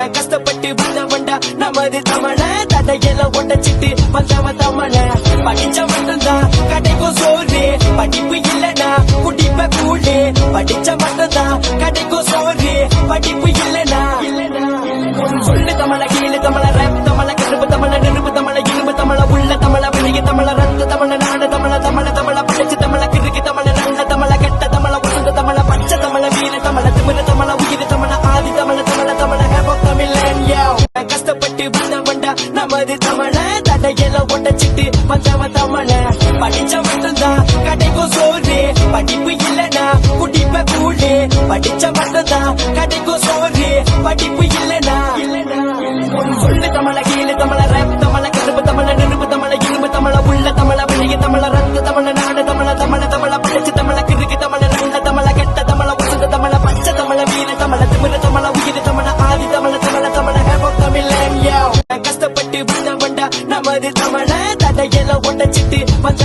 கஷ்டப்பட்டு வந்தவன்டா நமது தமிழ தடையெல்லாம் ஒட்டச்சிட்டு வந்தவன் தமிழ படிச்ச மட்டும்தான் கடைக்கும் சோறு படிப்பு இல்லனா குடிப்ப கூடு படிச்ச மட்டும்தான் கடைக்கும் சோறு படிப்பு இல்லனா சொல்லு தமிழ கீழு தமிழ ரேப் தமிழ கருப்பு தமிழ நெருப்பு தமிழ இரும்பு தமிழ உள்ள தமிழ வெளிய தமிழ ரத்த தமிழ நாடு தமிழ தமிழ தமிழ படிச்ச தமிழ கிறுக்கு தமிழ நல்ல தமிழ கெட்ட தமிழ வசந்த தமிழ பச்சை தமிழ வீர தமிழ திமிர தமிழ உயிர் தமிழ ஆதி தமிழ தமிழ தமிழ கஷ்டப்பட்டு வந்தவன்டா நமது தமிழ தடையெல்லாம் ஒட்டச்சிட்டு வந்தவன் தமிழ படிச்ச மட்டும்தான் கடைக்கும் சோறு படிப்பு இல்லனா குடிப்ப கூடு படிச்ச மட்டும்தான் கடைக்கும் சோறு படிப்பு இல்லனா சொல்லு தமிழ கீழு தமிழ ரேப் தமிழ கருப்பு தமிழ நெருப்பு தமிழ இரும்பு தமிழ உள்ள தமிழ வெளிய தமிழ ரத்த தமிழ நாடு தமிழ தமிழ தமிழ படிச்ச தமிழ கிறுக்கு தமிழ நல்ல தமிழ கெட்ட தமிழ வசந்த தமிழ பச்சை தமிழ வீர தமிழ திமிர தமிழ உயிர் தமிழ ஆதி தமிழ தமிழ தமிழ கஷ்டப்பட்டு வந்தவன்டா நமது தமிழ தடையெல்லாம் ஒட்டச்சிட்டு